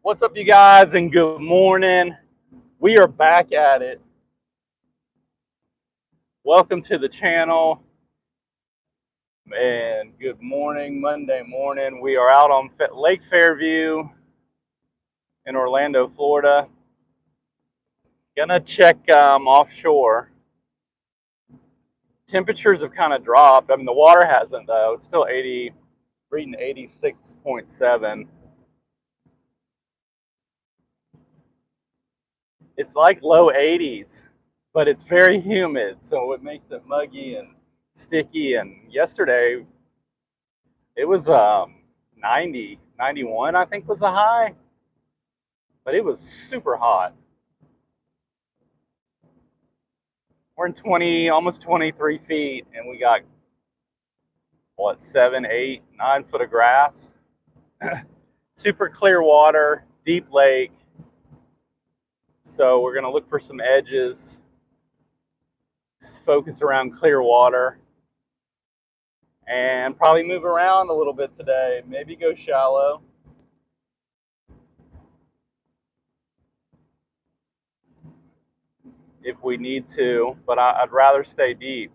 What's up, you guys, and good morning. We are back at it. Welcome to the channel, and good morning, Monday morning. We are out on Lake Fairview in Orlando, Florida. Gonna check offshore. Temperatures have kind of dropped. I mean, the water hasn't, though. It's still 80, reading 86.7. It's like low 80s, but it's very humid, so it makes it muggy and sticky. And yesterday it was 90, 91, I think was the high, but it was super hot. We're in 20, almost 23 feet, and we got, what, 7, 8, 9 foot of grass. Super clear water, deep lake. So we're going to look for some edges, focus around clear water, and probably move around a little bit today. Maybe go shallow. If we need to, but I'd rather stay deep.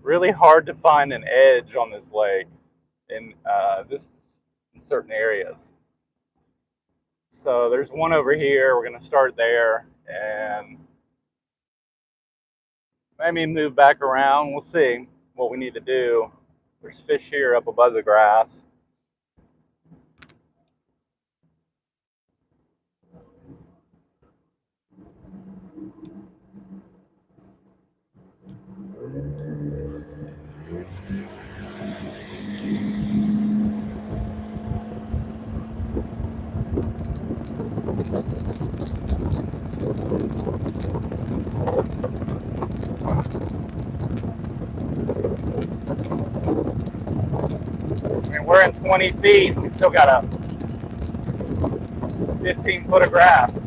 Really hard to find an edge on this lake in in certain areas. So there's one over here. We're going to start there and maybe move back around. We'll see what we need to do. There's fish here up above the grass. I mean, we're in 20 feet. We still got a 15 foot of grass.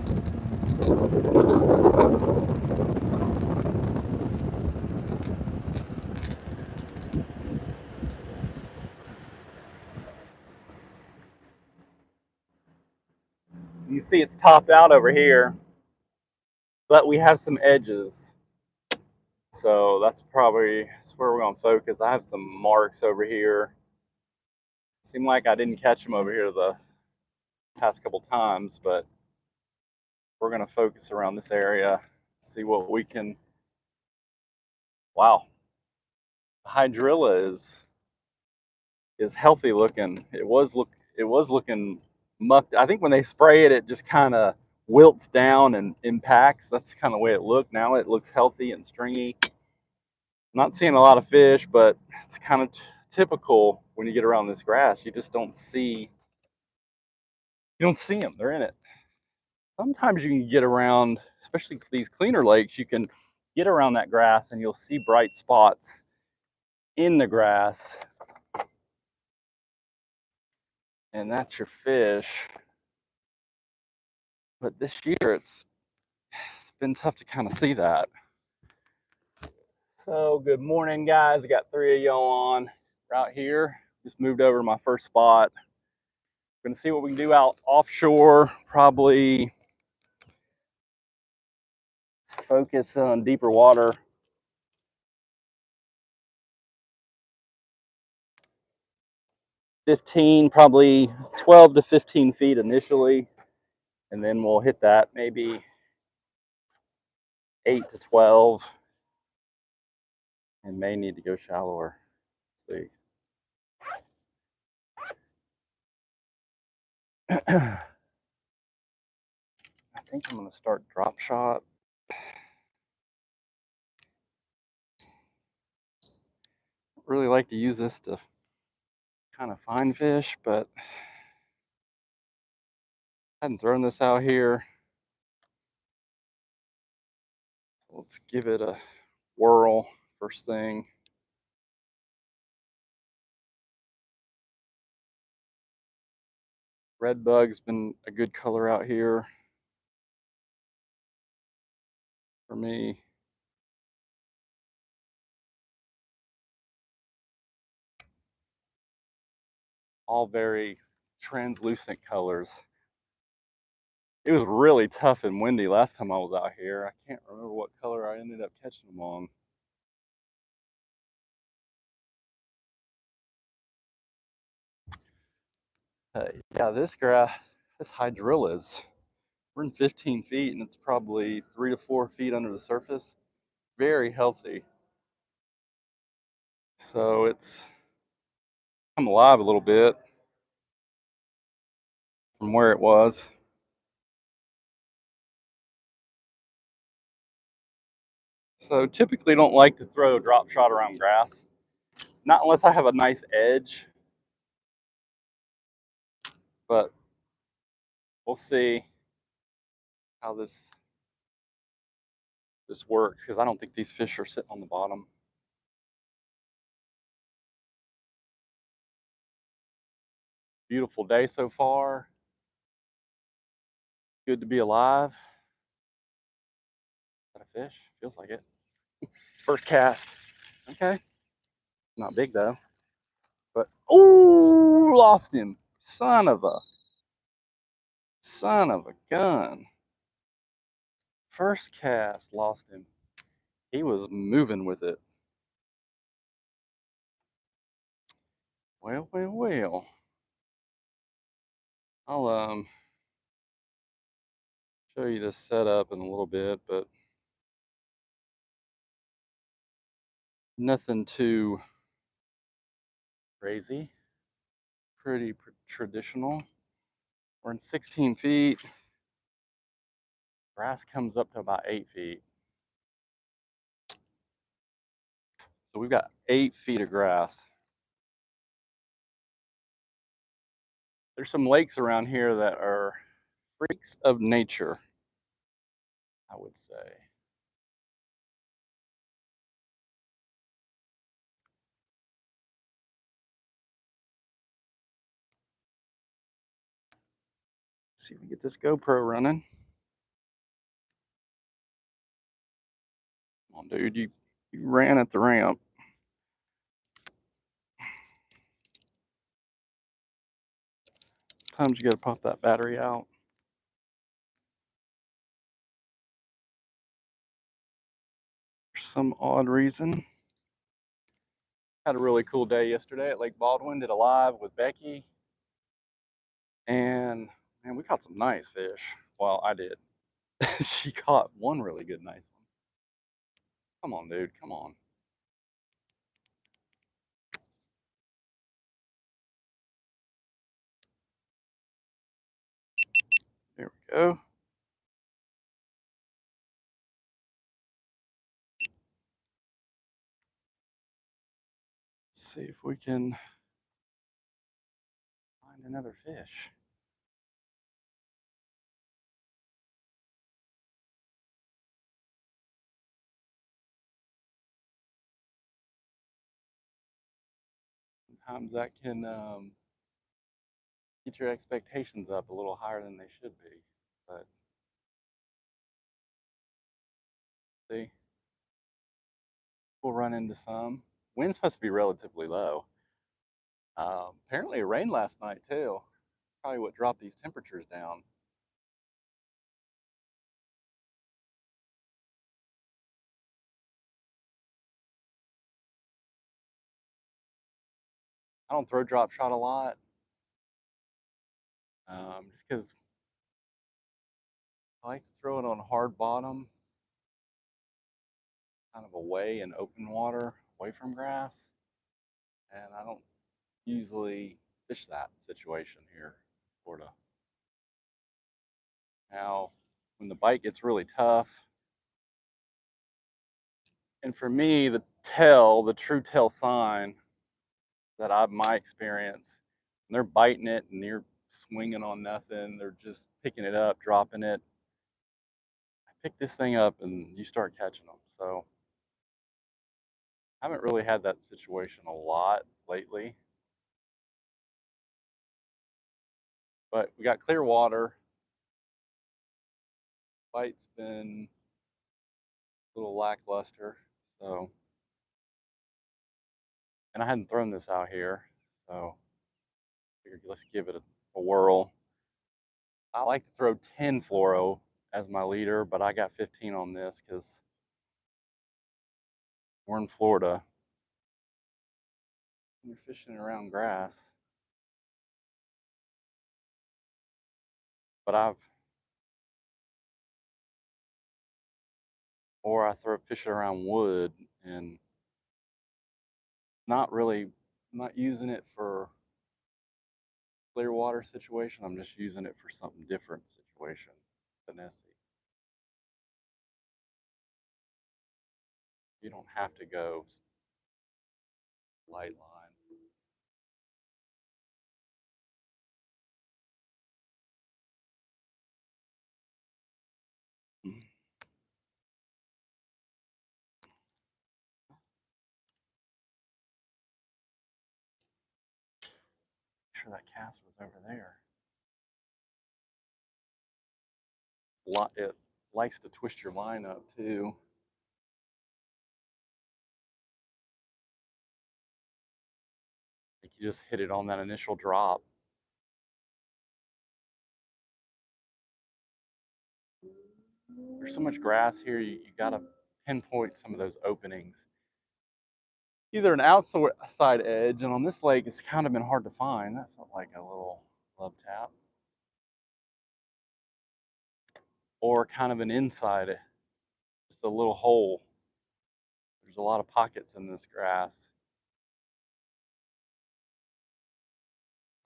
You see it's topped out over here, but we have some edges. So that's where we're going to focus. I have some marks over here. Seemed like I didn't catch them over here the past couple times, but we're going to focus around this area, see what we can. Wow, the hydrilla is healthy looking. It was looking mucked. I think when they spray it, it just kind of wilts down and impacts. That's kind of the way it looked. Now it looks healthy and stringy. I'm not seeing a lot of fish, but it's kind of typical when you get around this grass. You just don't see. You don't see them. They're in it. Sometimes you can get around, especially these cleaner lakes, you can get around that grass and you'll see bright spots in the grass. And that's your fish. But this year it's been tough to kind of see that. So good morning, guys. I got 3 of y'all on right here. Just moved over to my first spot. Gonna see what we can do out offshore. Probably focus on deeper water. 15, probably 12 to 15 feet initially, and then we'll hit that maybe 8 to 12, and may need to go shallower. Let's see. I think I'm going to start drop shot. Really like to use this to kind of find fish, but I hadn't thrown this out here. Let's give it a whirl first thing. Red bug's been a good color out here. for me. All very translucent colors. It was really tough and windy last time I was out here. I can't remember what color I ended up catching them on. Yeah, this hydrillas, we're in 15 feet and it's probably 3 to 4 feet under the surface. Very healthy. So it's come alive a little bit from where it was. So typically don't like to throw drop shot around grass. Not unless I have a nice edge. But we'll see how this works because I don't think these fish are sitting on the bottom. Beautiful day so far. Good to be alive. Is that a fish? Feels like it. First cast. Okay. Not big though. But ooh, lost him. Son of a gun. First cast, lost him. He was moving with it. Well, well, well. I'll show you this setup in a little bit, but nothing too crazy. Pretty traditional. We're in 16 feet. Grass comes up to about 8 feet. So we've got 8 feet of grass. There's some lakes around here that are freaks of nature, I would say. Let's see if we get this GoPro running. Come on, dude, you ran at the ramp. Sometimes you gotta pop that battery out. For some odd reason. Had a really cool day yesterday at Lake Baldwin. Did a live with Becky. And man, we caught some nice fish. Well, I did. She caught one really good nice one. Come on, dude, come on. There we go. Let's see if we can find another fish. Sometimes that can get your expectations up a little higher than they should be. But see, we'll run into some. Wind's supposed to be relatively low. Apparently, it rained last night too. Probably what dropped these temperatures down. I don't throw drop shot a lot, just because I like to throw it on hard bottom, kind of away in open water, away from grass, and I don't usually fish that situation here in Florida. Now, when the bite gets really tough, and for me, the true tell sign that I've my experience, when they're biting it and you're swinging on nothing, they're just picking it up, dropping it. I pick this thing up and you start catching them. So I haven't really had that situation a lot lately, but we got clear water. Bite's been little lackluster. So, and I hadn't thrown this out here, so figured let's give it a whirl. I like to throw 10 fluoro as my leader, but I got 15 on this because we're in Florida. You're fishing around grass. But or I throw fishing around wood and not really, not using it for clear water situation. I'm just using it for something different situation. Finesse. You don't have to go light line. Make sure that cast was over there. It likes to twist your line up too. Like you just hit it on that initial drop. There's so much grass here, you got to pinpoint some of those openings. Either an outside edge, and on this lake, it's kind of been hard to find. That felt like a little love tap. Or kind of an inside, just a little hole. There's a lot of pockets in this grass.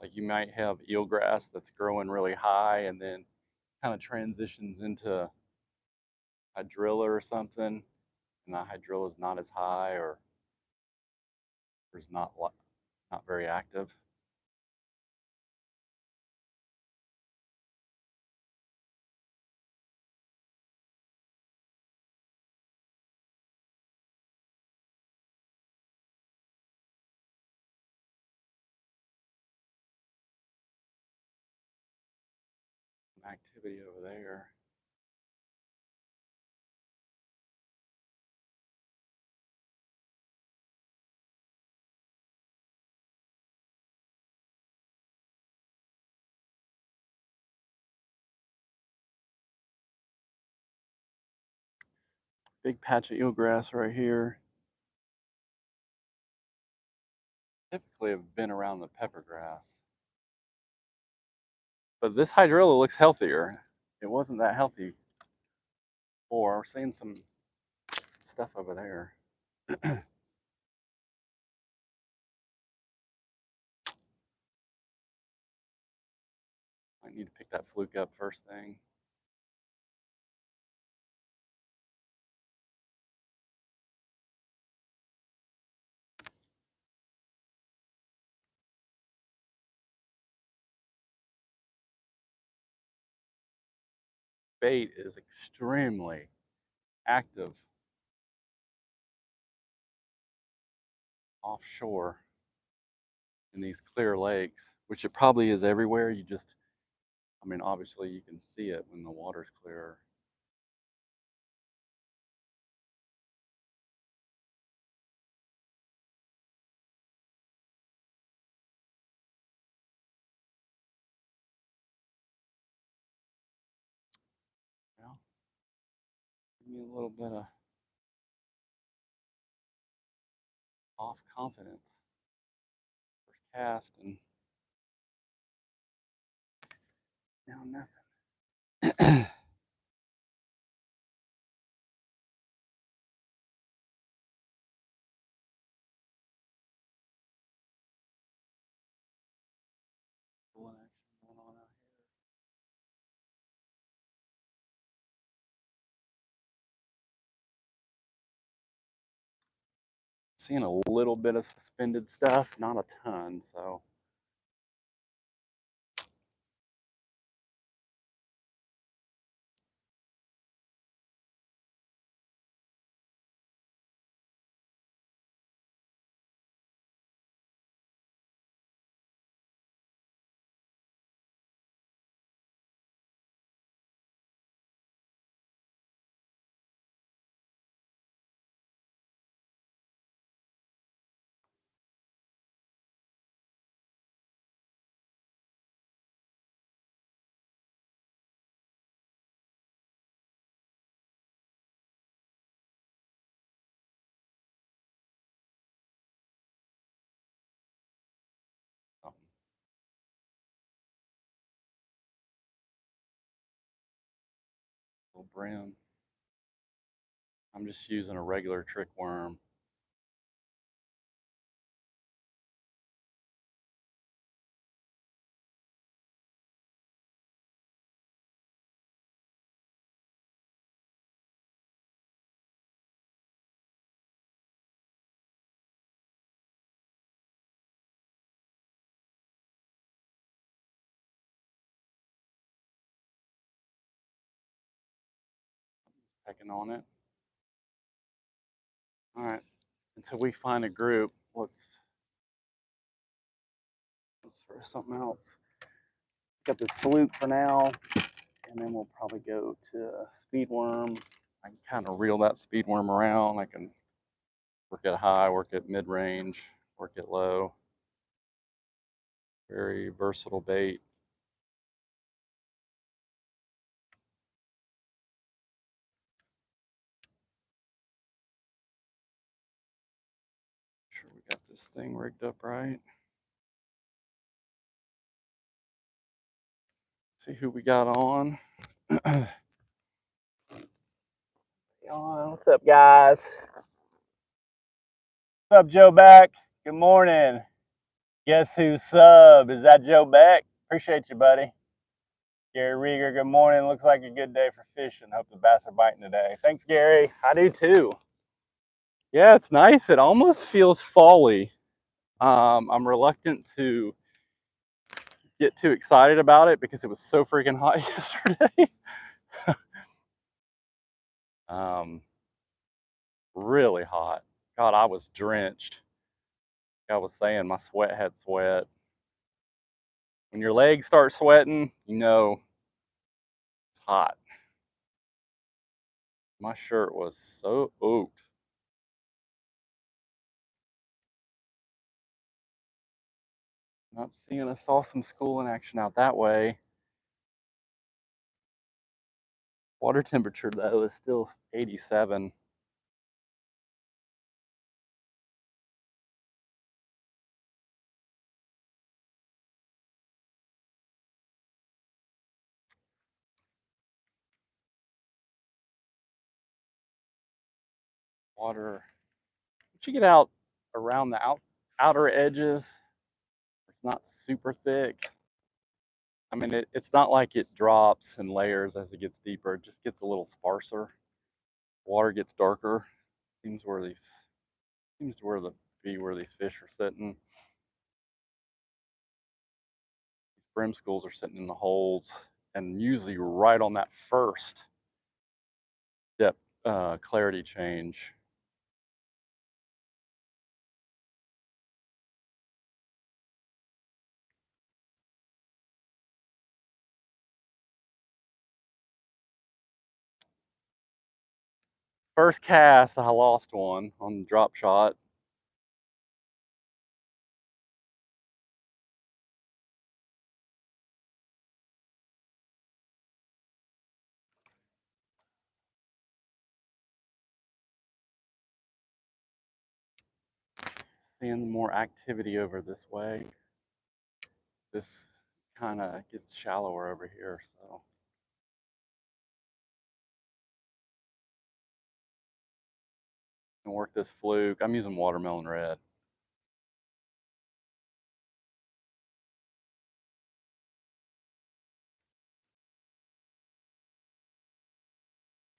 Like you might have eelgrass that's growing really high and then kind of transitions into hydrilla or something, and that hydrilla is not as high or is not very active. Some activity over there. Big patch of eelgrass right here. Typically have been around the pepper grass. But this hydrilla looks healthier. It wasn't that healthy before. We're seeing some stuff over there. I need to pick that fluke up first thing. Bait is extremely active offshore in these clear lakes, which it probably is everywhere. You just, I mean, obviously you can see it when the water's clear. Well, give me a little bit of off confidence. First cast and now nothing. Pulling action going on out here. Seeing a little bit of suspended stuff, not a ton, so brim. I'm just using a regular trick worm. Pecking on it. All right, until we find a group, let's throw something else. Got this fluke for now, and then we'll probably go to speed worm. I can kind of reel that speed worm around. I can work at high, work at mid range, work at low. Very versatile bait. Make sure we got this thing rigged up right. See who we got on. What's up, guys? What's up, Joe Beck? Good morning. Guess who's sub? Is that Joe Beck? Appreciate you, buddy. Gary Rieger, good morning. Looks like a good day for fishing. Hope the bass are biting today. Thanks, Gary. I do too. Yeah, it's nice. It almost feels fall-y. I'm reluctant to get too excited about it because it was so freaking hot yesterday. Really hot. God, I was drenched. Like I was saying, my sweat had sweat. When your legs start sweating, you know it's hot. My shirt was so oaked. Not seeing a saw some school in action out that way. Water temperature though is still 87. Water. Once you get out around the outer edges, it's not super thick. I mean, it's not like it drops in layers as it gets deeper. It just gets a little sparser. Water gets darker. Seems where these seems to where these fish are sitting. These brim schools are sitting in the holes, and usually right on that first depth clarity change. First cast, I lost one on the drop shot. Seeing more activity over this way. This kind of gets shallower over here, so. And work this fluke. I'm using watermelon red.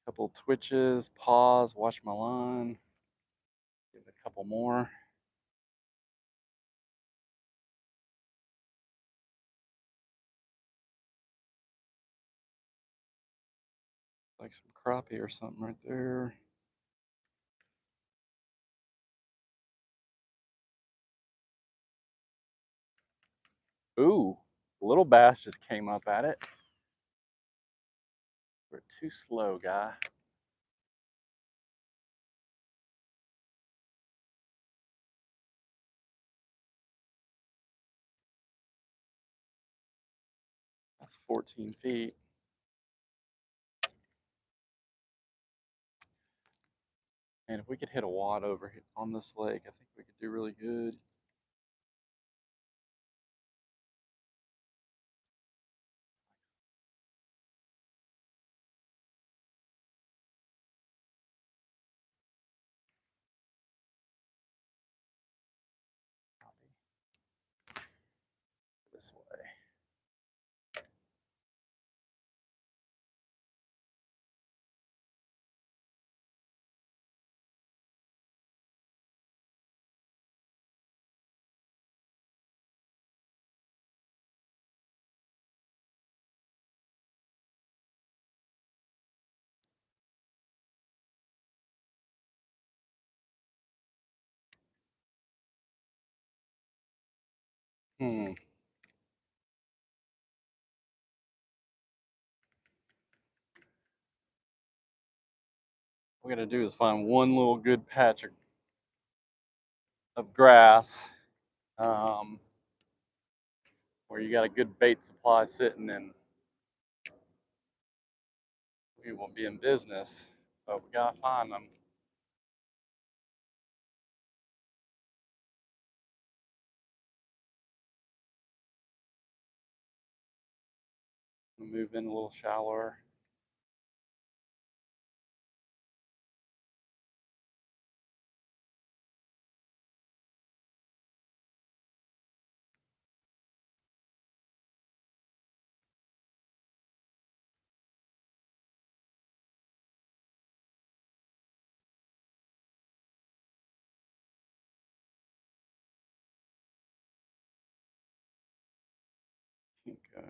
Couple twitches, pause, watch my line. Give it a couple more. Like some crappie or something right there. Ooh, little bass just came up at it. We're too slow, guy. That's 14 feet. And if we could hit a wad over on this lake, I think we could do really good. this way. Hmm. What we gotta do is find one little good patch of grass um, where you got a good bait supply sitting, and we will be in business. But we gotta find them. Move in a little shallower. Okay.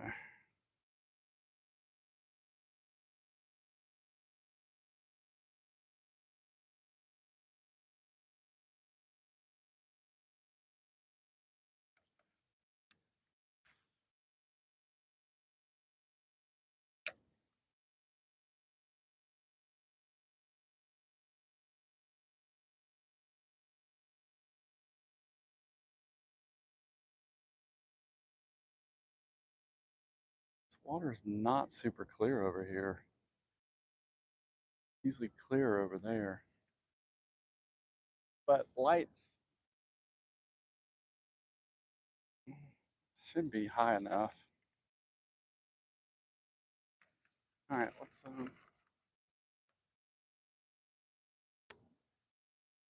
This water's not super clear over here. Usually clear over there. But lights should be high enough. All right, let's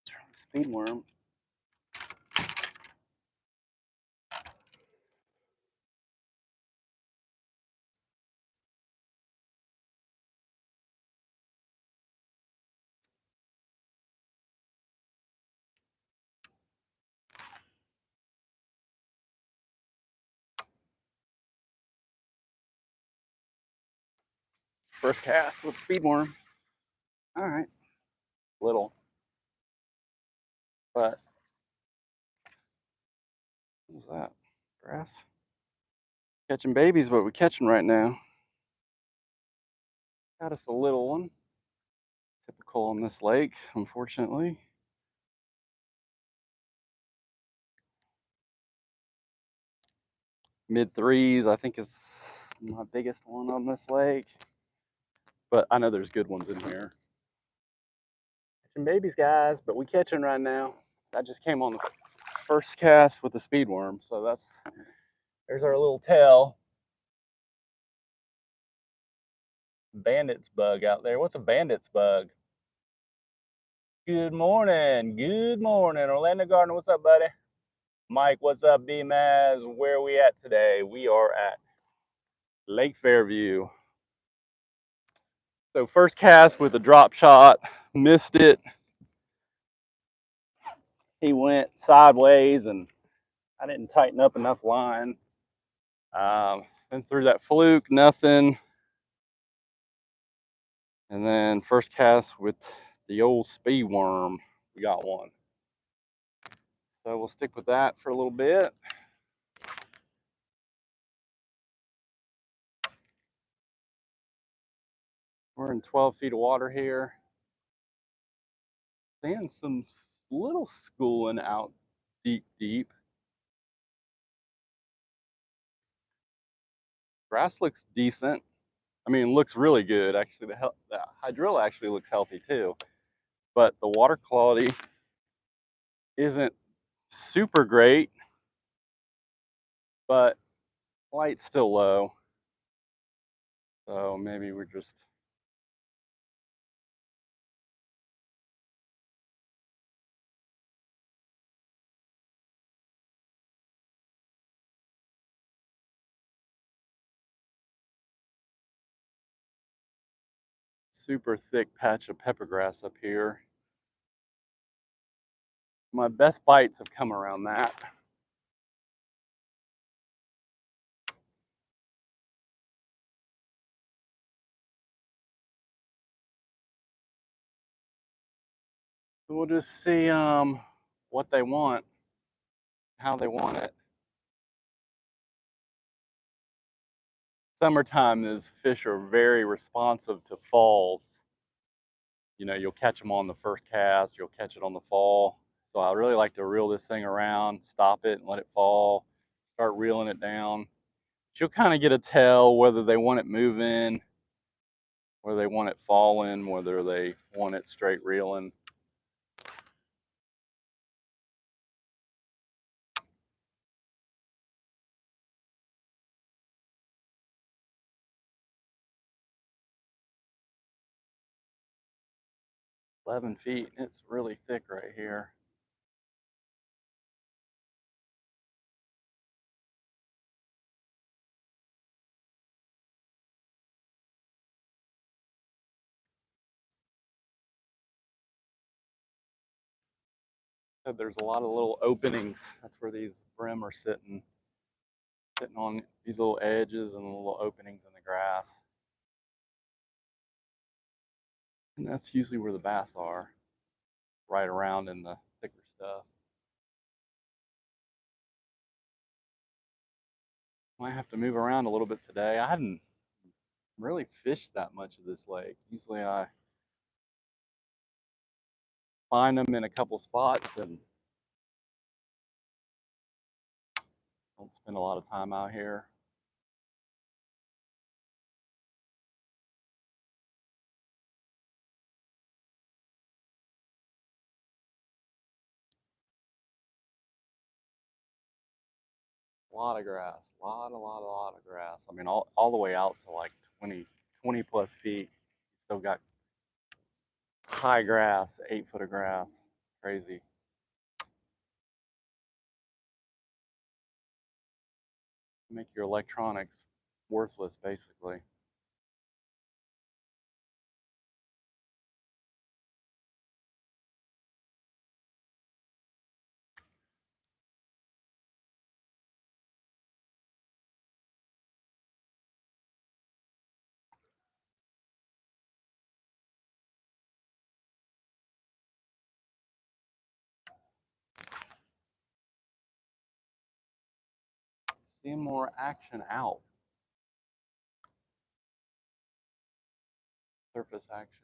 try the speed worm. First cast with speed worm. All right, little, but what was that? Grass. Catching babies, what we're catching right now. Got us a little one. Typical on this lake, unfortunately. Mid threes, I think, is my biggest one on this lake. But I know there's good ones in here. Catching babies, guys, but we catching right now. I just came on the first cast with the speed worm, so there's our little tail. Bandit's bug out there. What's a bandit's bug? Good morning. Good morning. Orlando Gardner, what's up, buddy? Mike, what's up, Bmaz? Where are we at today? We are at Lake Fairview. So first cast with a drop shot, missed it. He went sideways and I didn't tighten up enough line. Then through that fluke, nothing. And then first cast with the old speed worm, we got one. So we'll stick with that for a little bit. We're in 12 feet of water here. Seeing some little schooling out deep. Grass looks decent. I mean, it looks really good. Actually, the hydrilla actually looks healthy too. But the water quality isn't super great, but light's still low. So maybe we're just super thick patch of pepper grass up here. My best bites have come around that. So we'll just see what they want, how they want it. Summertime, is fish are very responsive to falls. You know, you'll catch them on the first cast, you'll catch it on the fall. So I really like to reel this thing around, stop it and let it fall, start reeling it down. You'll kind of get a tell whether they want it moving, whether they want it falling, whether they want it straight reeling. $11 feet, it's really thick right here. So there's a lot of little openings. That's where these brim are sitting on these little edges and little openings in the grass. And that's usually where the bass are, right around in the thicker stuff. Might have to move around a little bit today. I hadn't really fished that much of this lake. Usually I find them in a couple spots and don't spend a lot of time out here. A lot of grass, a lot of grass. I mean, all the way out to like 20 plus feet. Still got high grass, 8 foot of grass. Crazy. Make your electronics worthless, basically. Seeing more action out, surface action.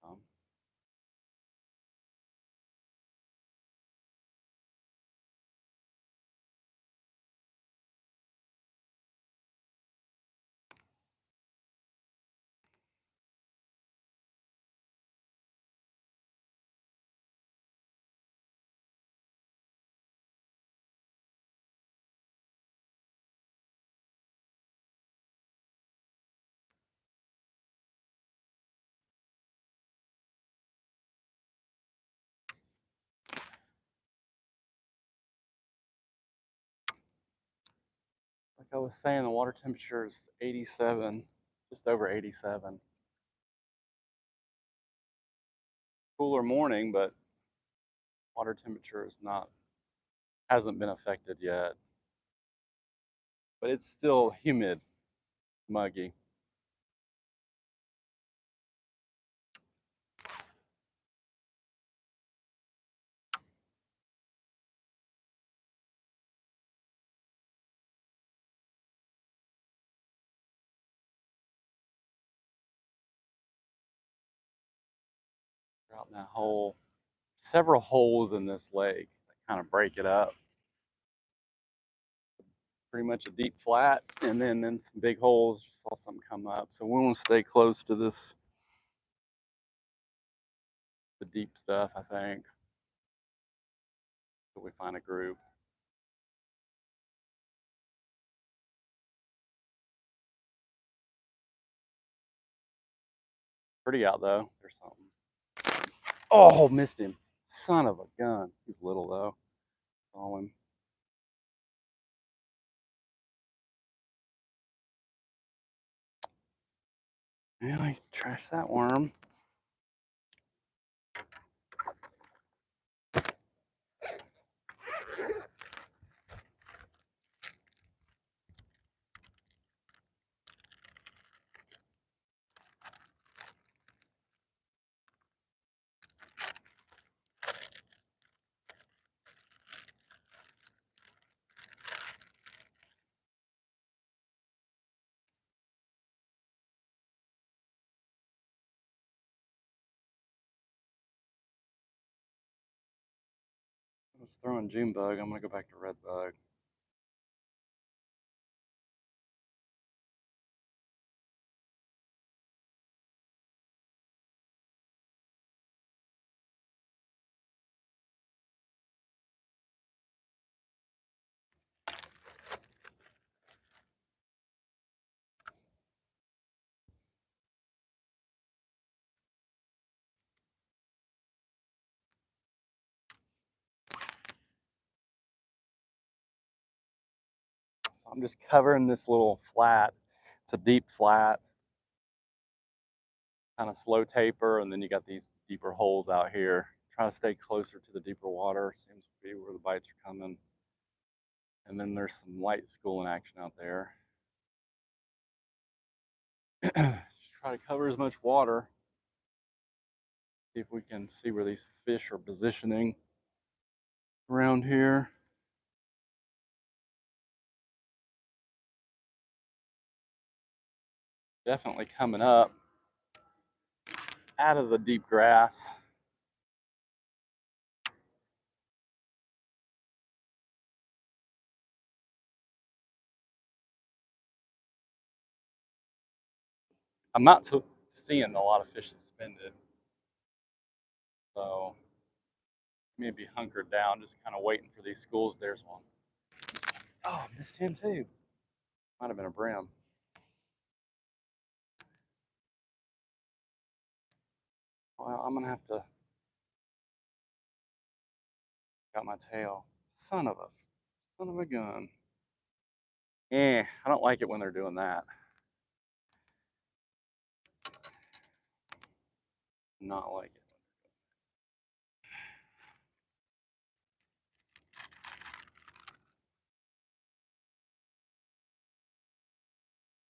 Um, like I was saying, the water temperature is 87, just over 87. Cooler morning, but water temperature is not, hasn't been affected yet. But it's still humid, muggy. Out in that hole, several holes in this lake that kind of break it up. Pretty much a deep flat, and then some big holes. Just saw something come up, so we want to stay close to this the deep stuff, I think, till we find a group. Pretty out though. There's something. Oh, missed him. Son of a gun. He's little though. Saw him. Yeah, I trashed that worm. I was throwing June bug. I'm gonna go back to red bug. So I'm just covering this little flat. It's a deep flat, kind of slow taper, and then you got these deeper holes out here. Try to stay closer to the deeper water. Seems to be where the bites are coming. And then there's some light schooling action out there. Just try to cover as much water. See if we can see where these fish are positioning around here. Definitely coming up out of the deep grass. I'm not seeing a lot of fish suspended, so maybe hunkered down, just kind of waiting for these schools. There's one. Oh, missed him too. Might have been a brim. Well, I'm gonna have to. Got my tail. Son of a gun. Eh, I don't like it when they're doing that. Not like it.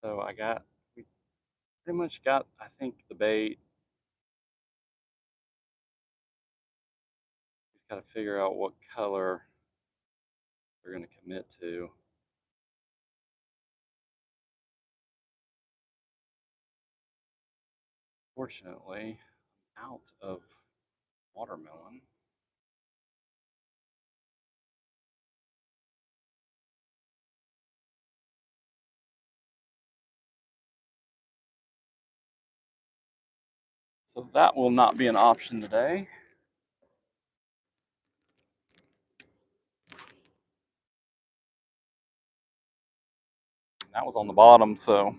So we pretty much got, I think, the bait. Just got to figure out what color they're going to commit to. Fortunately, I'm out of watermelon. So that will not be an option today. That was on the bottom, so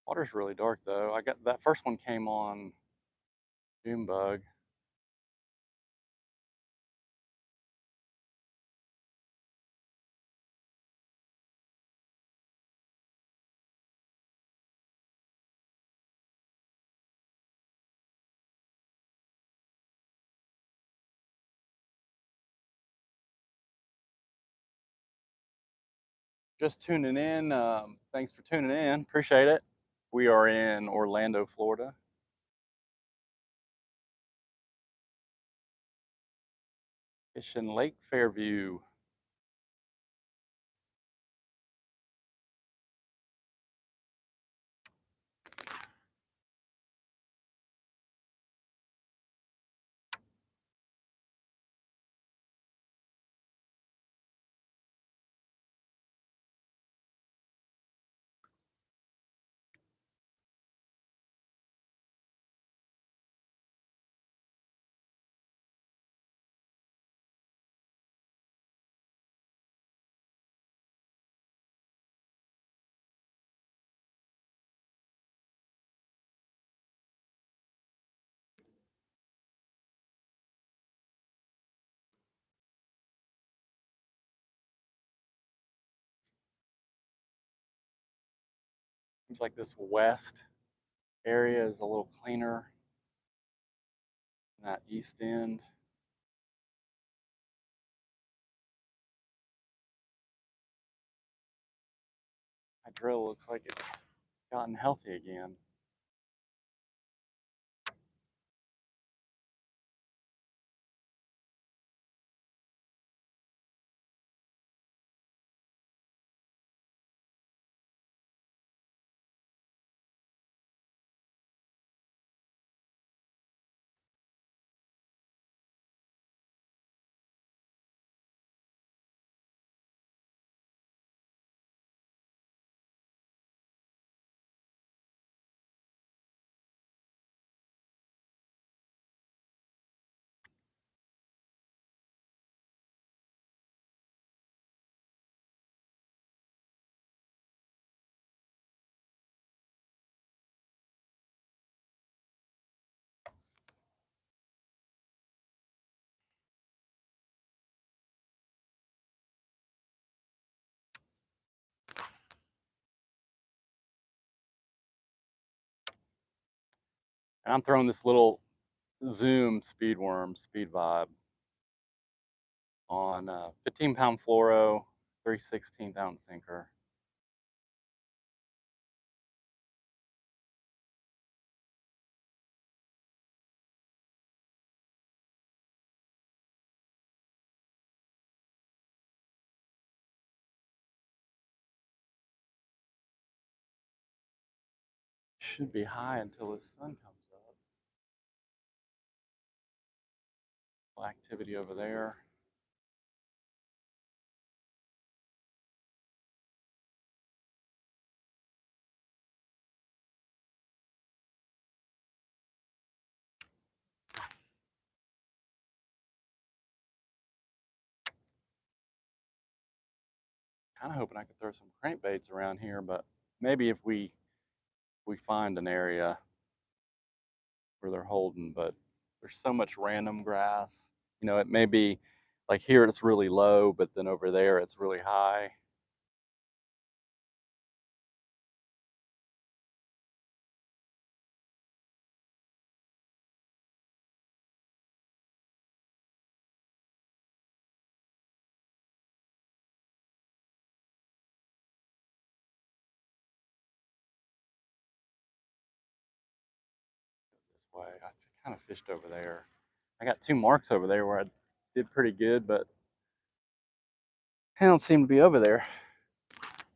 water's really dark though. I got that first one came on June bug. Just tuning in. Thanks for tuning in. Appreciate it. We are in Orlando, Florida. Fishing Lake Fairview. Seems like this west area is a little cleaner than that east end. My drill looks like it's gotten healthy again. And I'm throwing this little Zoom speed worm, speed vibe on 15-pound fluoro, 3/16 ounce sinker. Should be high until the sun comes up. Activity over there. Kind of hoping I could throw some crankbaits around here, but maybe if we find an area where they're holding, but there's so much random grass. You know, it may be like here it's really low, but then over there it's really high. This way, I kind of fished over there. I got 2 marks over there where I did pretty good, but I don't seem to be over there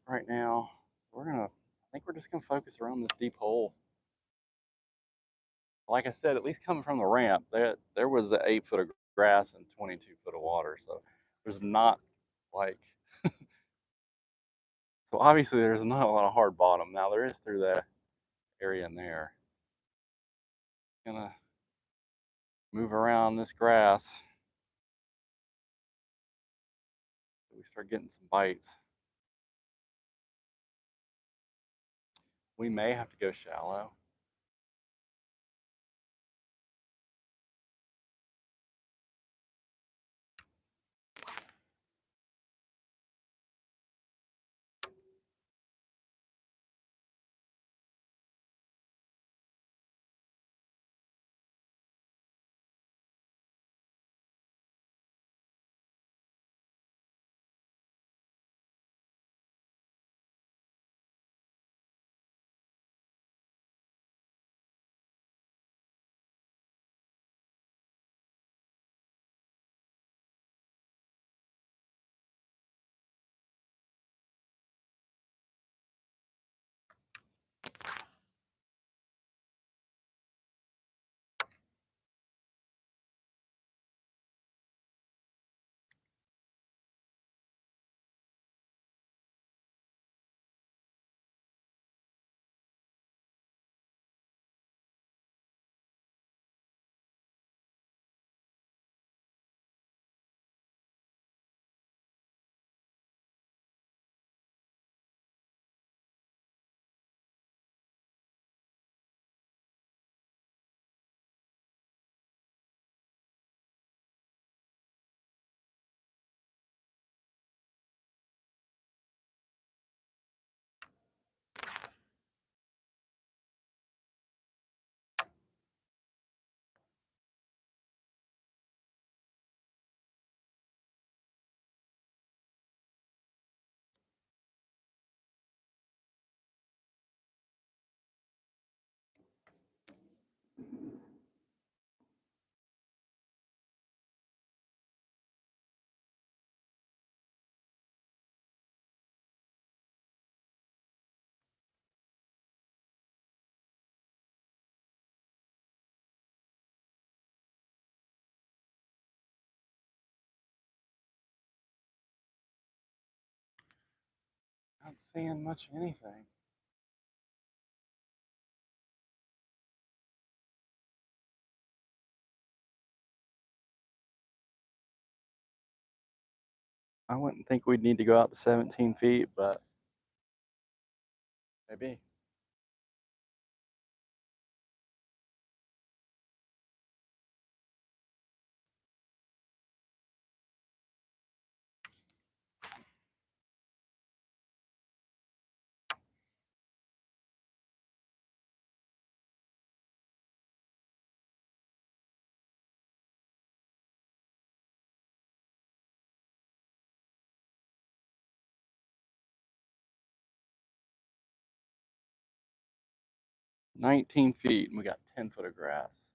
right now. So I think we're just gonna focus around this deep hole. Like I said, at least coming from the ramp, there was an 8 foot of grass and 22 foot of water. So there's not like, so obviously there's not a lot of hard bottom. Now there is through that area in there. Gonna move around this grass. We start getting some bites. We may have to go shallow. seeing much of anything. I wouldn't think we'd need to go out to 17 feet, but maybe. "19 feet, and we got 10 foot of grass.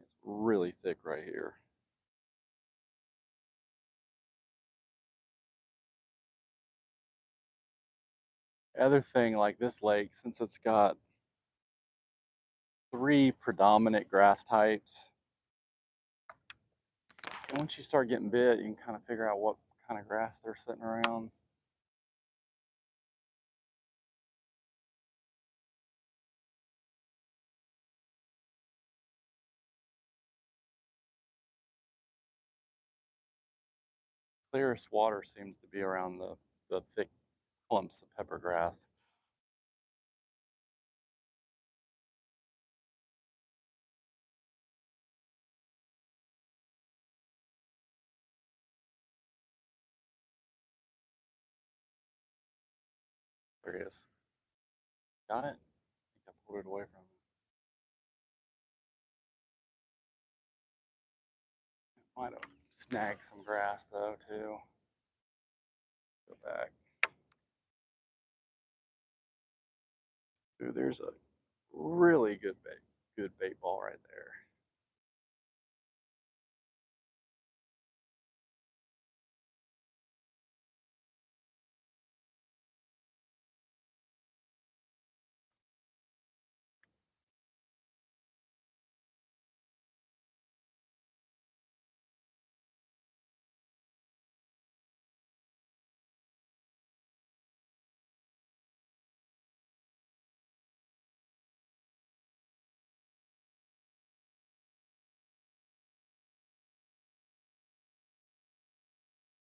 It's really thick right here. Other thing, like this lake, since it's got 3 predominant grass types, once you start getting bit, you can kind of figure out what kind of grass they're sitting around. Clearest water seems to be around the thick clumps of pepper grass. There he is. Got it? I think I pulled it away from him. Might have snagged some grass though too. Go back. Ooh, there's a really good bait ball right there.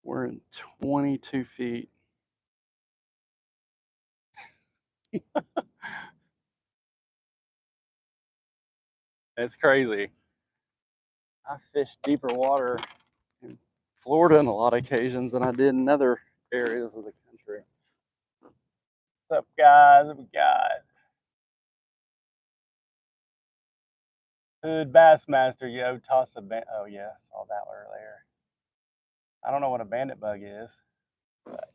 We're in 22 feet. It's crazy. I fish deeper water in Florida on a lot of occasions than I did in other areas of the country. What's up, guys? What we got? Hood Bassmaster, yo, toss a bandit. Oh, yeah, saw that earlier. I don't know what a bandit bug is, but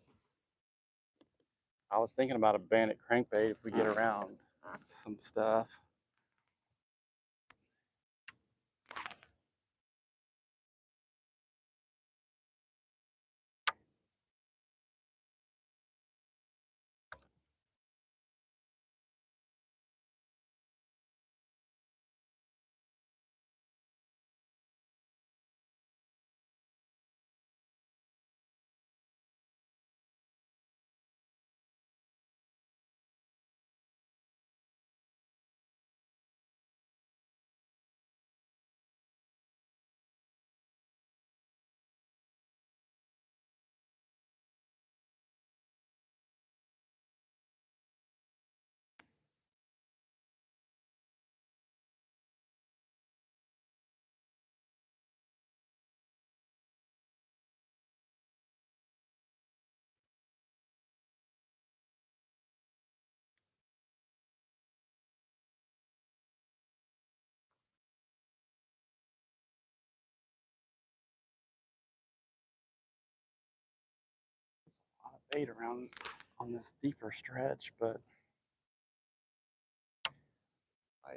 I was thinking about a bandit crankbait if we get around some stuff. A lot of bait around on this deeper stretch, but I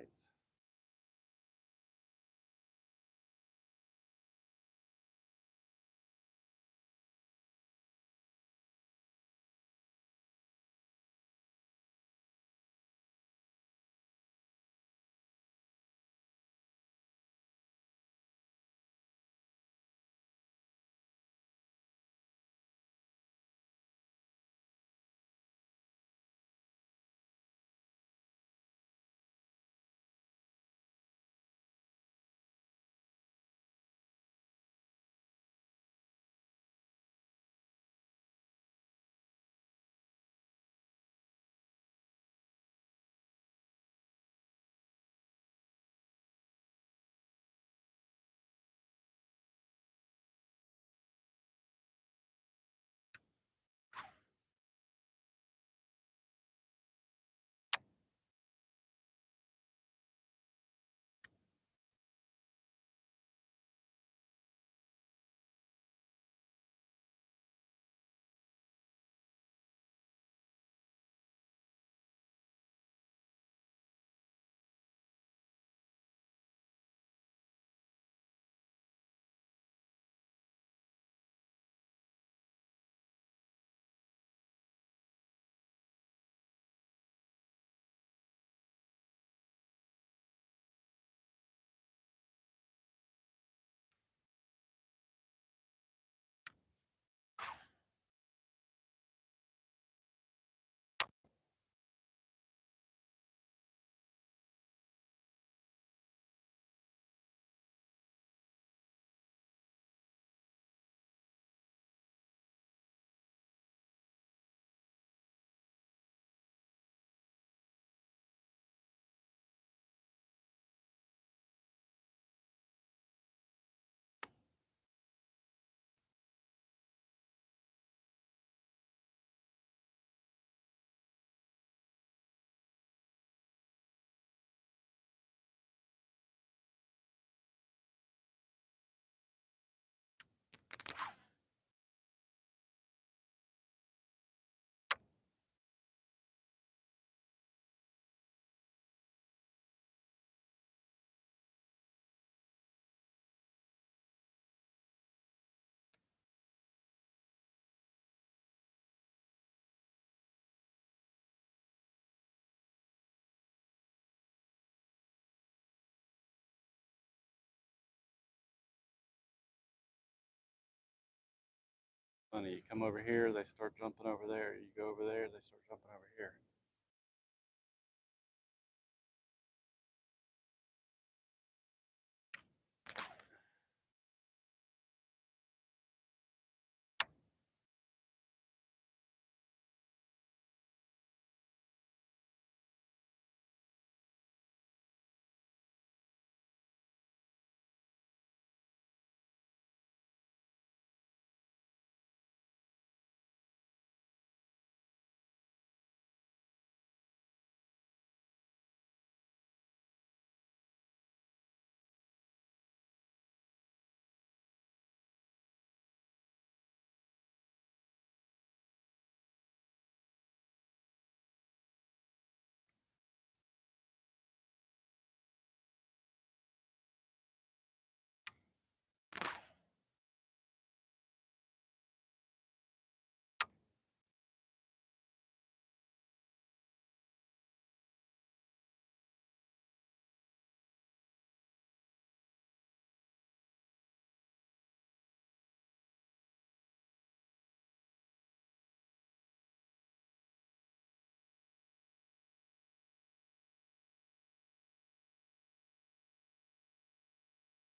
Funny, you come over here, they start jumping over there. You go over there, they start jumping over here.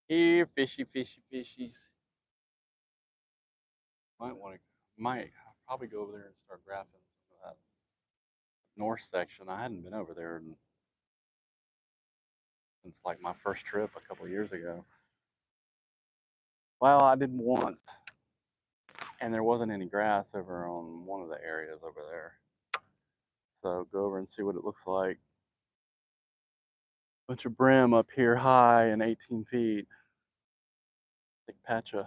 Here, fishy, fishy, fishies. Might probably go over there and start graphing some of that north section. I hadn't been over there since like my first trip a couple of years ago. Well, I did once, and there wasn't any grass over on one of the areas over there. So go over and see what it looks like. Bunch of brim up here high and 18 feet. Big patch of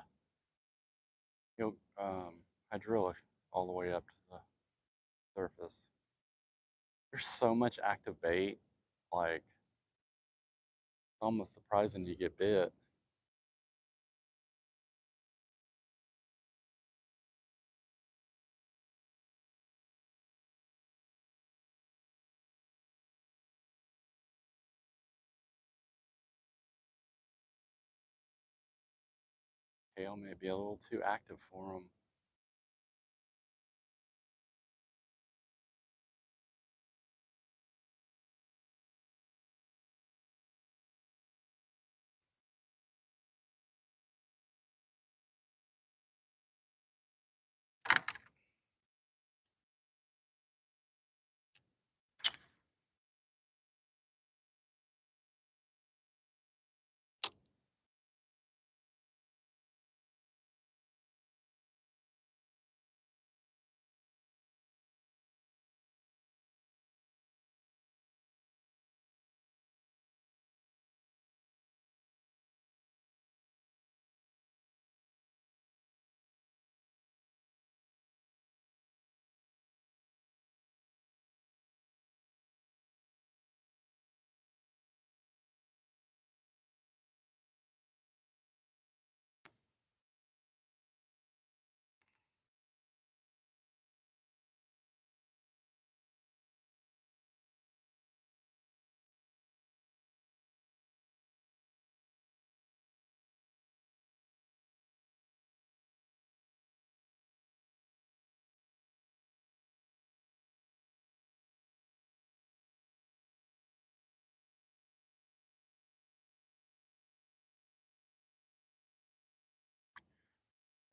hydrilla all the way up to the surface. There's so much active bait, like it's almost surprising you get bit. Tail may be a little too active for them.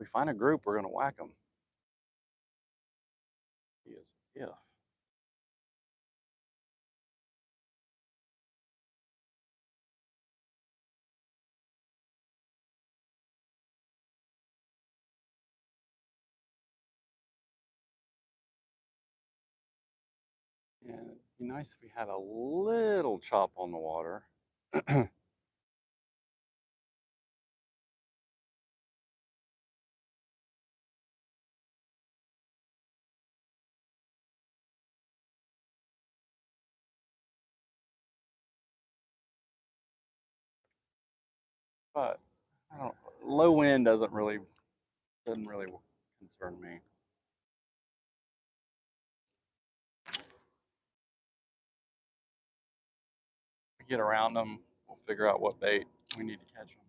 If we find a group, we're gonna whack them. He is, yeah. And it'd be nice if we had a little chop on the water. But I don't. Low wind doesn't really concern me. If we get around them, we'll figure out what bait we need to catch them.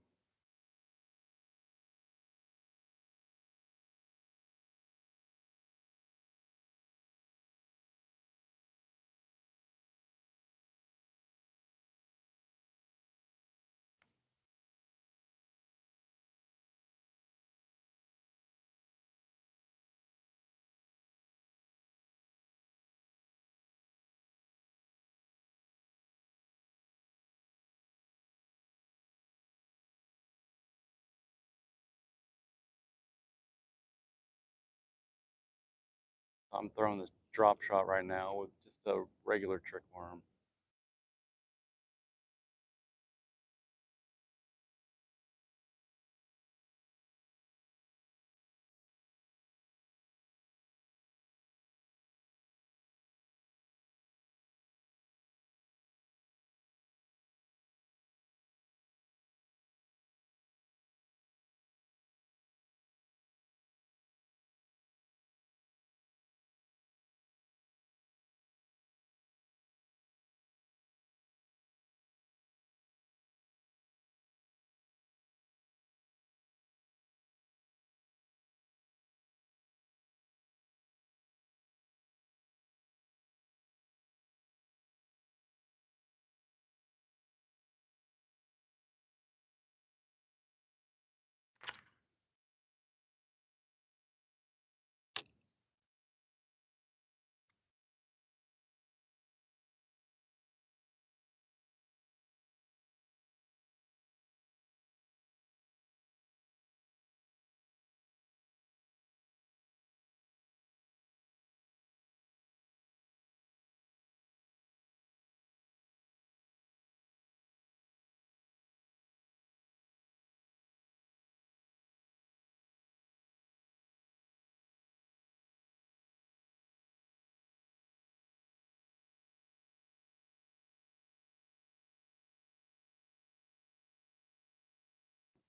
I'm throwing this drop shot right now with just a regular trick worm.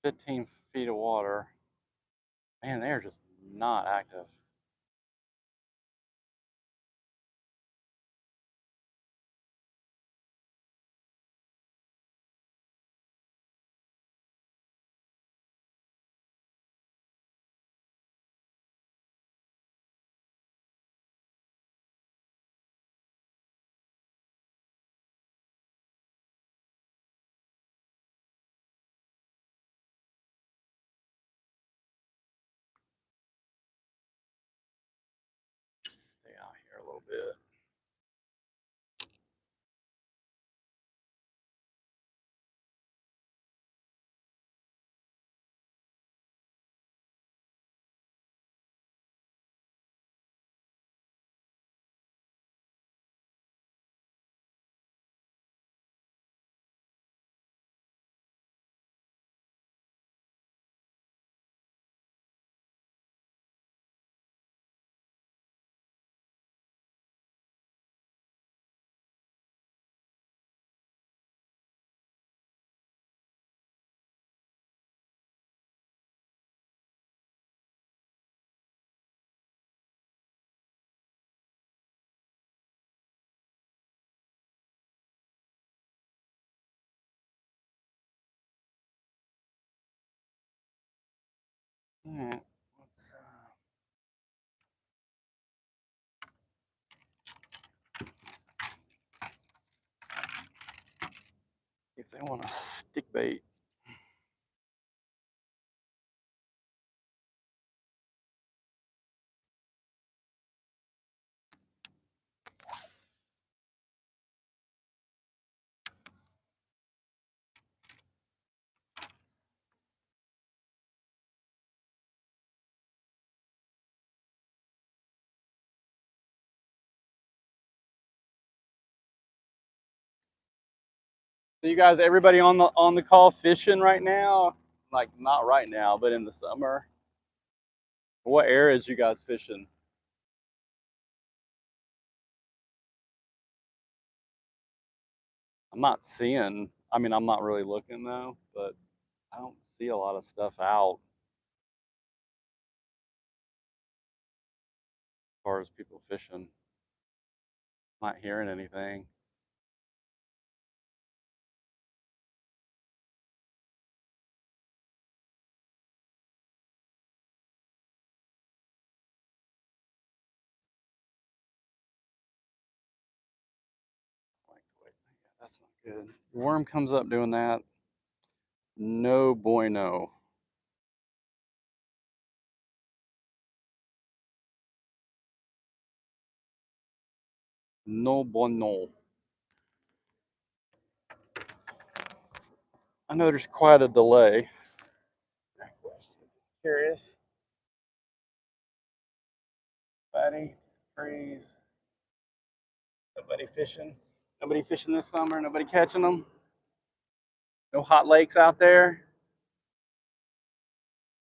"15 feet of water." Man, they're just not active. Stay out here a little bit. All right, let's see if they want to stick bait. So you guys, everybody on the call fishing right now? Like not right now, but in the summer. What areas you guys fishing? I'm not seeing. I mean, I'm not really looking though, but I don't see a lot of stuff out as far as people fishing. Not hearing anything. Like, wait, yeah, that's not good. Worm comes up doing that. No bueno. No bueno. I know there's quite a delay. Curious, Fatty. Trees. Nobody fishing. Nobody fishing this summer. Nobody catching them. No hot lakes out there.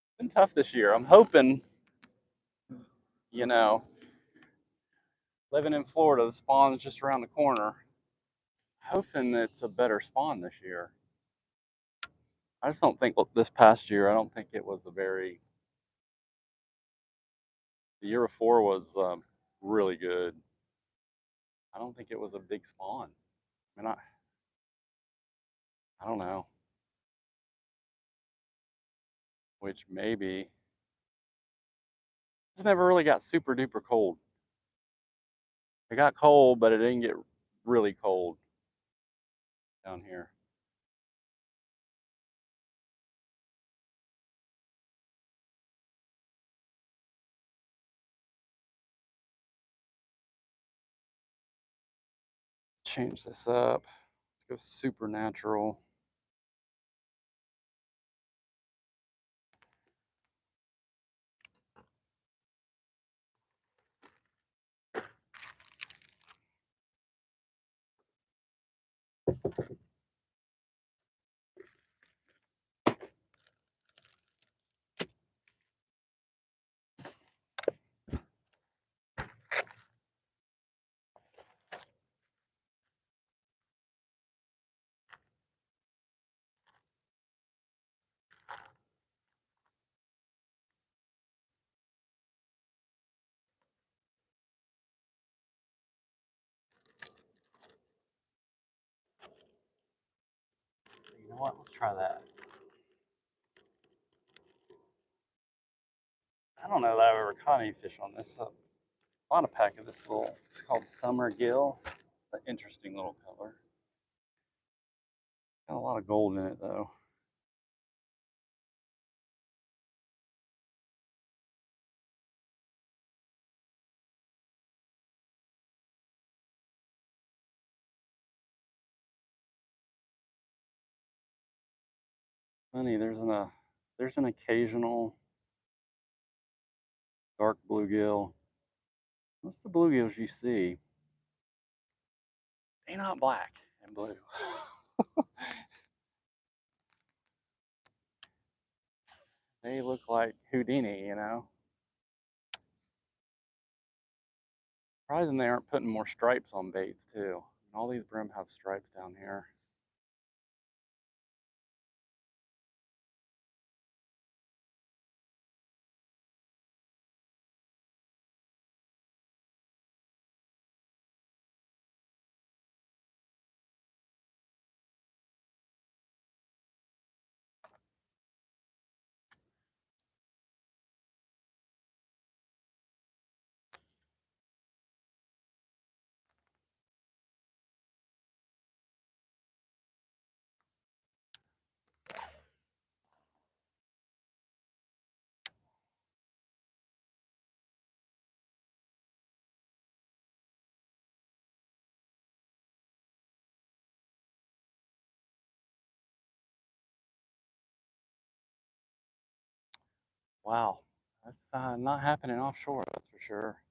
It's been tough this year. I'm hoping, you know, living in Florida, the spawn's just around the corner. Hoping it's a better spawn this year. I just don't think this past year, I don't think it was a very, the year before was really good. I don't think it was a big spawn. I mean, I don't know, which maybe, it's never really got super duper cold. It got cold, but it didn't get really cold down here. Change this up. Let's go supernatural. You know what? Let's try that. I don't know that I've ever caught any fish on this. A lot of pack of this little, it's called Summer Gill. It's an interesting little color. Got a lot of gold in it though. Funny, there's an occasional dark bluegill. Most of the bluegills you see, they're not black and blue. They look like Houdini, you know. Surprising they aren't putting more stripes on baits too. And all these brim have stripes down here. Wow, that's not happening offshore, that's for sure.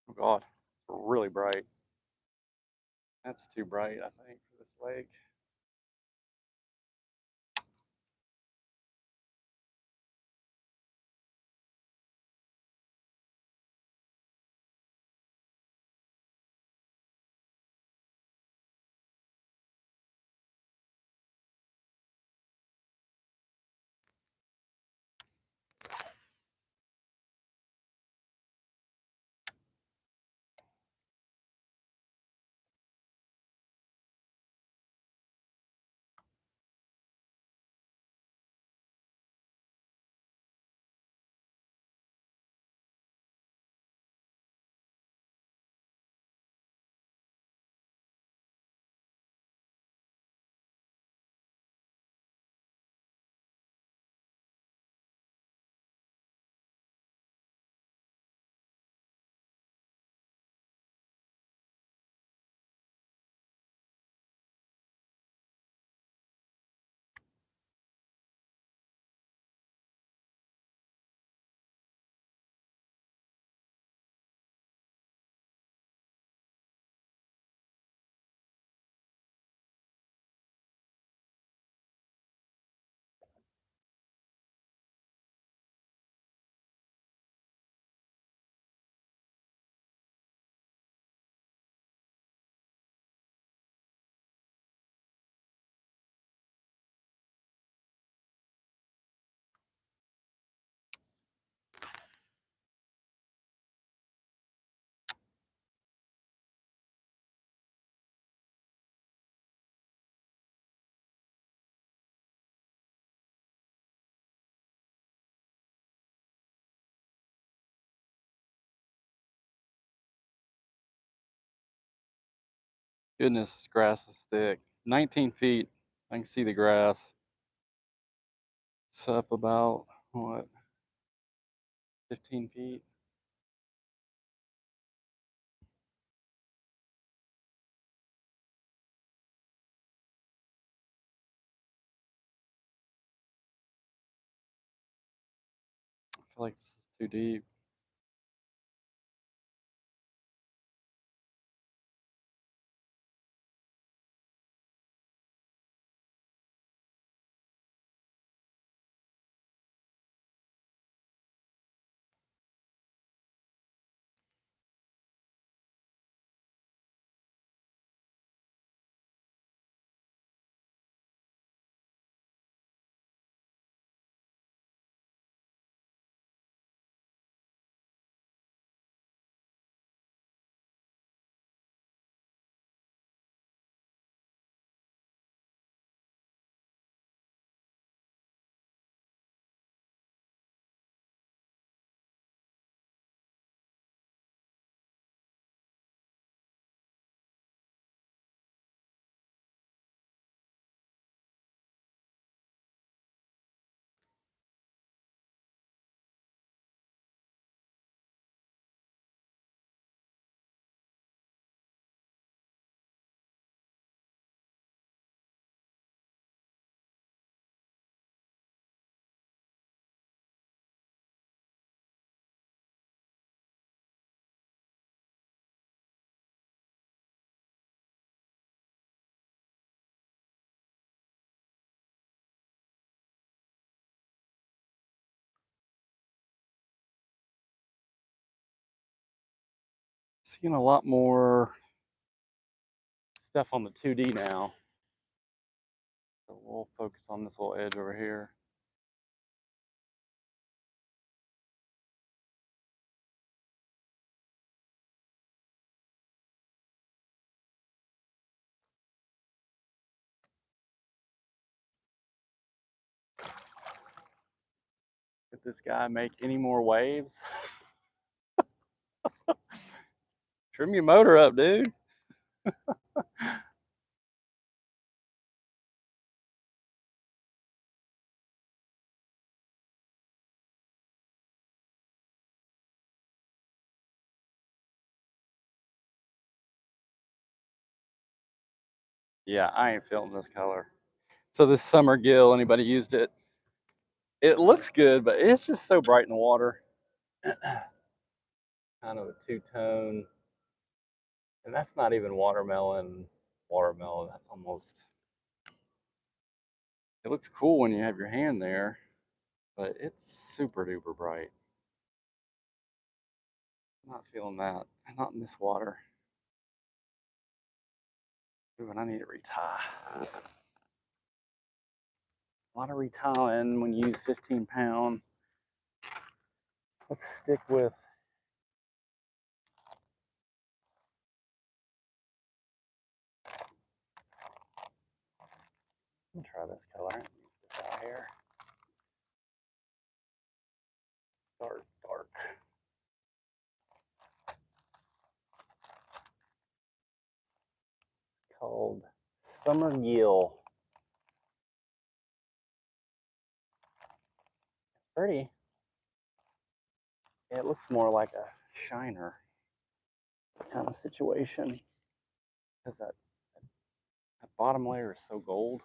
Oh God, it's really bright. That's too bright, I think, for this lake. Goodness, this grass is thick. 19 feet. I can see the grass. It's up about, what, 15 feet? I feel like this is too deep. Seeing a lot more stuff on the 2D now. So we'll focus on this little edge over here. Could this guy make any more waves? Trim your motor up, dude. Yeah, I ain't feeling this color. So this summer gill, anybody used it? It looks good, but it's just so bright in the water. Kind of a two-tone. And that's not even watermelon. Watermelon, that's almost... It looks cool when you have your hand there, but it's super duper bright. I'm not feeling that. Not in this water. Ooh, and I need to retie. A lot of retying when you use 15-pound. Let's stick with... Let me try this color. Use this out here. Dark, dark. Called Summer Gill. It's pretty. It looks more like a shiner kind of situation because that bottom layer is so gold.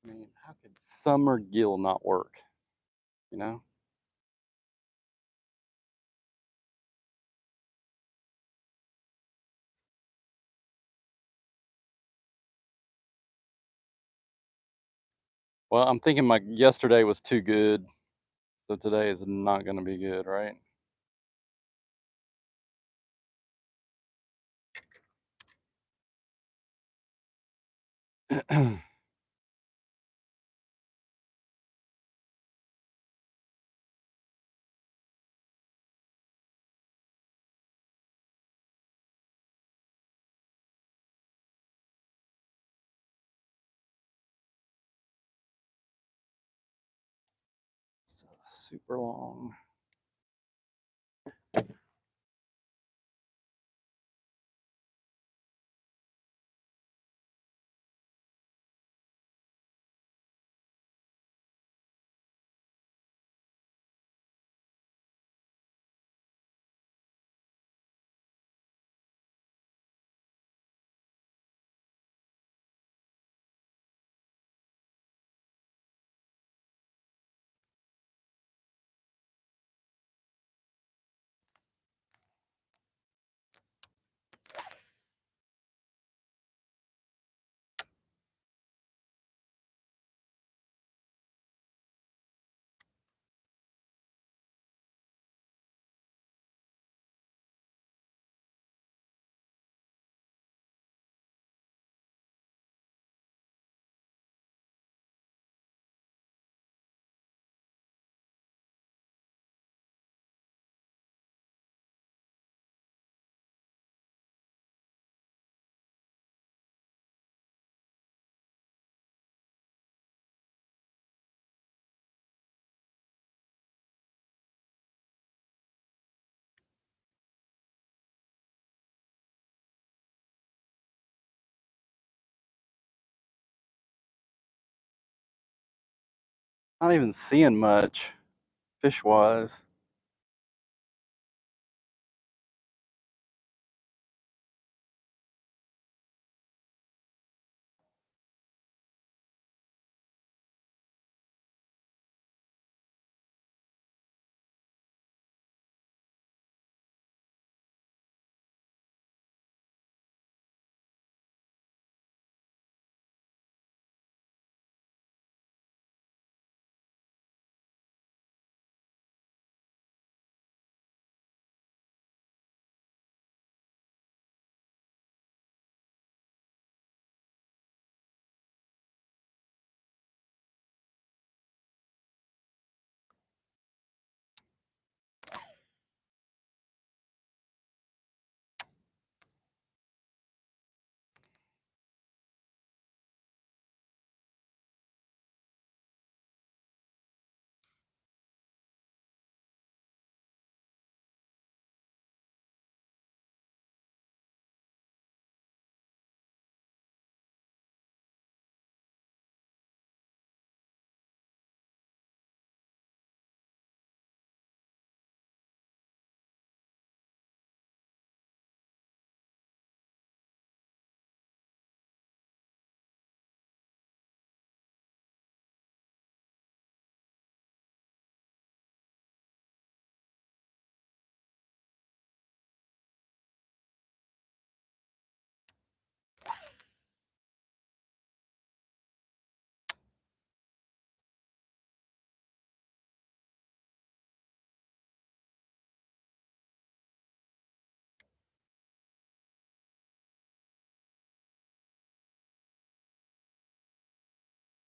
I mean, how could Summer Gill not work? You know? Well, I'm thinking my yesterday was too good, so today is not going to be good, right? super long. Not even seeing much fish wise.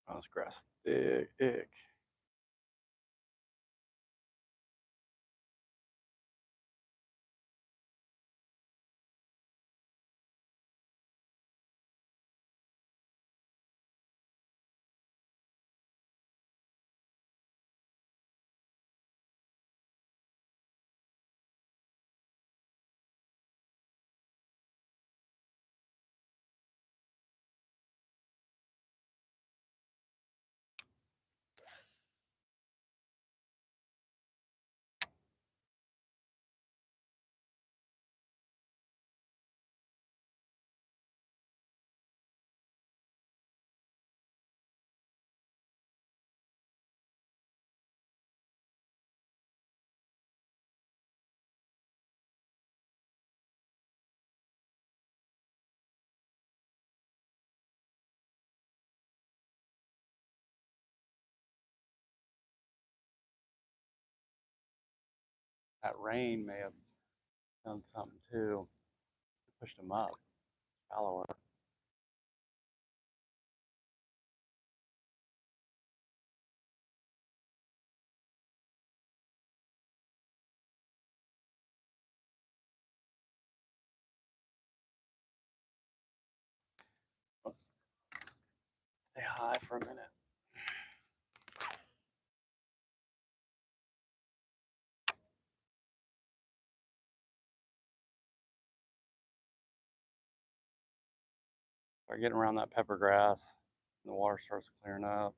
Oh, this grass thick. That rain may have done something too. Pushed them up, shallower. Let's stay high for a minute. Start getting around that pepper grass, and the water starts clearing up.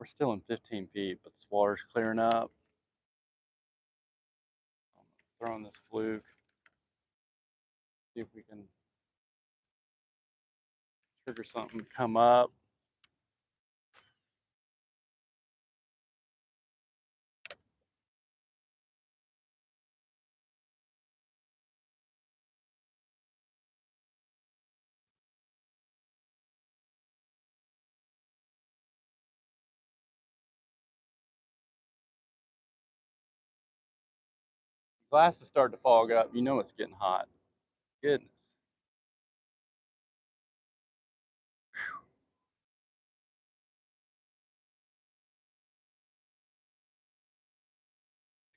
We're still in 15 feet, but this water's clearing up. I'm throwing this fluke. See if we can trigger something to come up. Glasses start to fog up. You know it's getting hot. Goodness.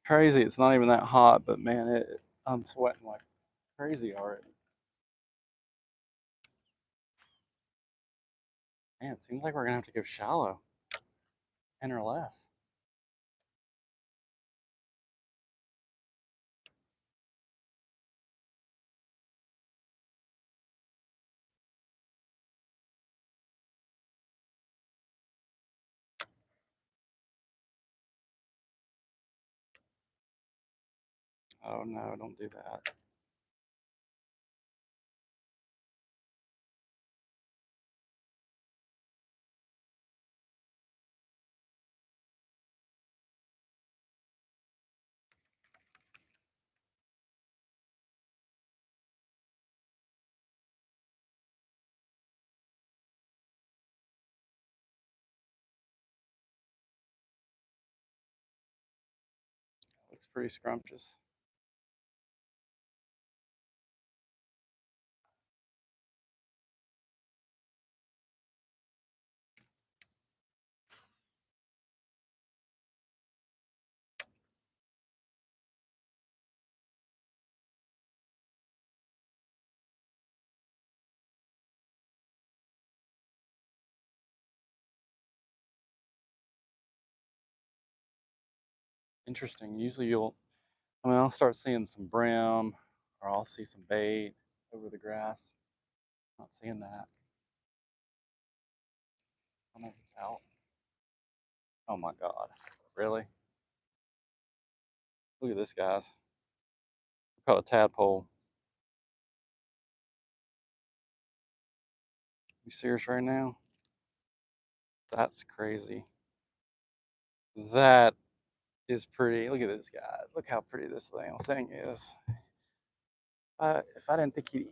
Crazy. It's not even that hot, but man, I'm sweating like crazy already. Man, it seems like we're gonna have to go shallow, 10 or less. Oh no, don't do that. pretty scrumptious. Interesting. Usually I'll start seeing some brim, or I'll see some bait over the grass. Not seeing that. I don't know if it's out. Oh my God. Really? Look at this, guys. Caught a tadpole. You serious right now? That's crazy. That is pretty. Look at this guy. Look how pretty this thing is. If I didn't think he'd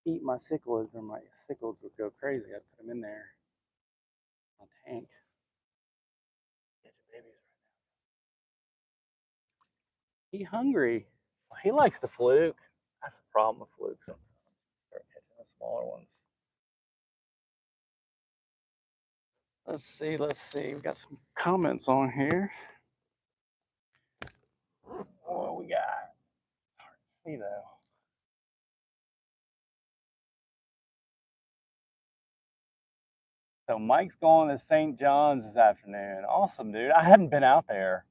eat my cichlids, or my cichlids would go crazy, I'd put him in there. My tank. Get your babies right now. He hungry. He likes the fluke. That's the problem with flukes. Sometimes start catching the smaller ones. Let's see. Let's see. We got some comments on here. What we got? Hard to see though. So Mike's going to St. John's this afternoon. Awesome, dude. I hadn't been out there.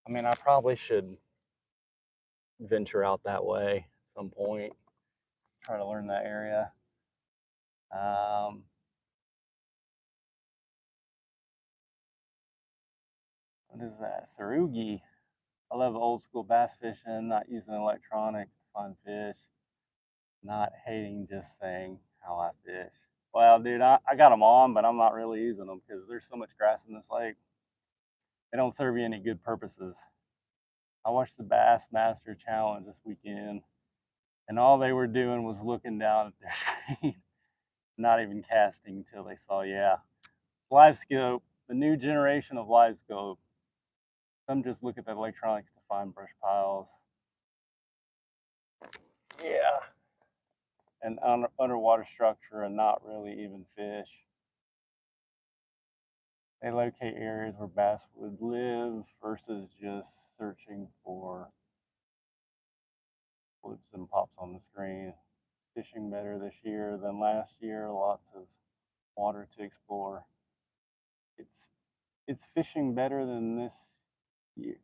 I mean, I probably should venture out that way at some point. Try to learn that area. What is that? Sarugi. I love old school bass fishing, not using electronics to find fish, not hating, just saying how I fish. Well, dude, I got them on, but I'm not really using them because there's so much grass in this lake. They don't serve you any good purposes. I watched the Bass Master Challenge this weekend, and all they were doing was looking down at their screen, not even casting until they saw, yeah, live scope, the new generation of live scope. Some just look at the electronics to find brush piles. Yeah. And underwater structure and not really even fish. They locate areas where bass would live versus just searching for flukes and pops on the screen. Fishing better this year than last year. Lots of water to explore. It's fishing better than this year.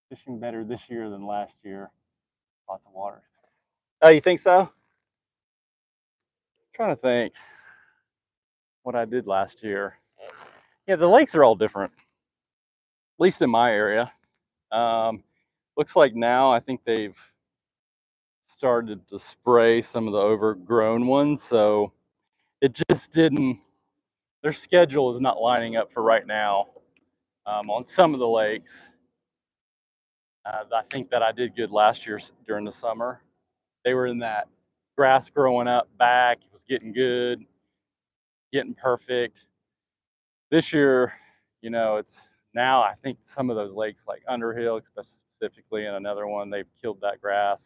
Fishing better this year than last year. Lots of water. Oh, you think so? I'm trying to think what I did last year. Yeah, the lakes are all different, at least in my area. Looks like now I think they've started to spray some of the overgrown ones, so it just didn't, their schedule is not lining up for right now. On some of the lakes, I think that I did good last year during the summer. They were in that grass growing up back, it was getting good, getting perfect. This year, it's now I think some of those lakes like Underhill specifically, and another one, they've killed that grass,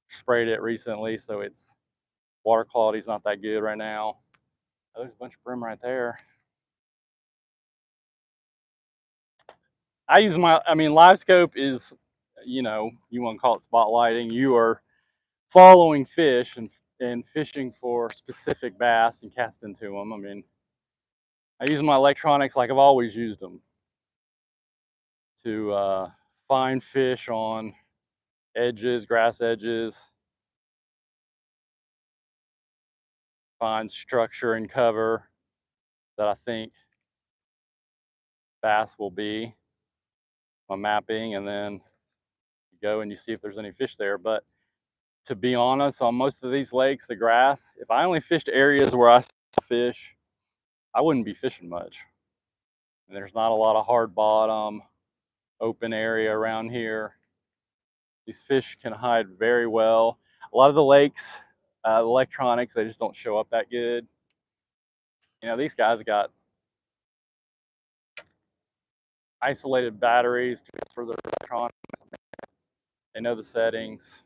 sprayed it recently, so it's water quality's not that good right now. Oh, there's a bunch of brim right there. Live scope is, you want to call it spotlighting. You are following fish and fishing for specific bass and casting to them. I use my electronics like I've always used them to find fish on edges, grass edges, find structure and cover that I think bass will be. My mapping, and then you go and you see if there's any fish there. But to be honest, on most of these lakes, the grass, if I only fished areas where I saw fish, I wouldn't be fishing much. And there's not a lot of hard bottom, open area around here. These fish can hide very well. A lot of the lakes, electronics, they just don't show up that good. These guys got isolated batteries for their electronics. They know the settings.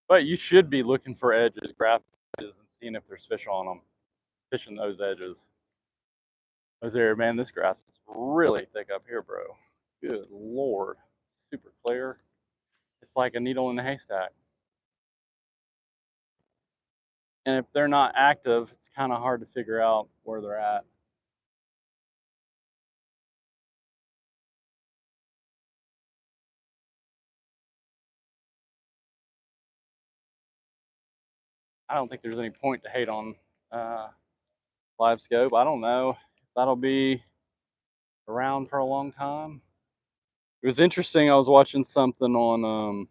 But you should be looking for edges, graph edges, and seeing if there's fish on them. Fishing those edges. Those there, man, this grass is really thick up here, bro. Good Lord. Super clear. It's like a needle in a haystack. And if they're not active, it's kind of hard to figure out where they're at. I don't think there's any point to hate on live scope. I don't know if that'll be around for a long time. It was interesting. I was watching something on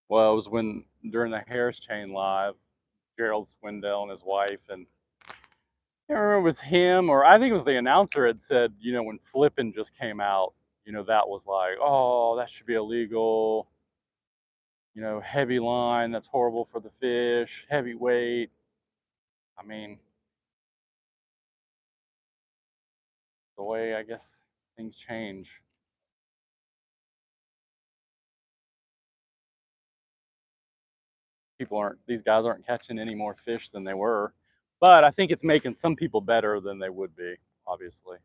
well, it was when during the Harris Chain live, Gerald Swindell and his wife, and I don't remember it was him or I think it was the announcer had said, you know, when flipping just came out, you know, that was like, oh, that should be illegal. You know, heavy line, that's horrible for the fish, heavy weight. I mean, the way I guess things change. These guys aren't catching any more fish than they were. But I think it's making some people better than they would be, obviously.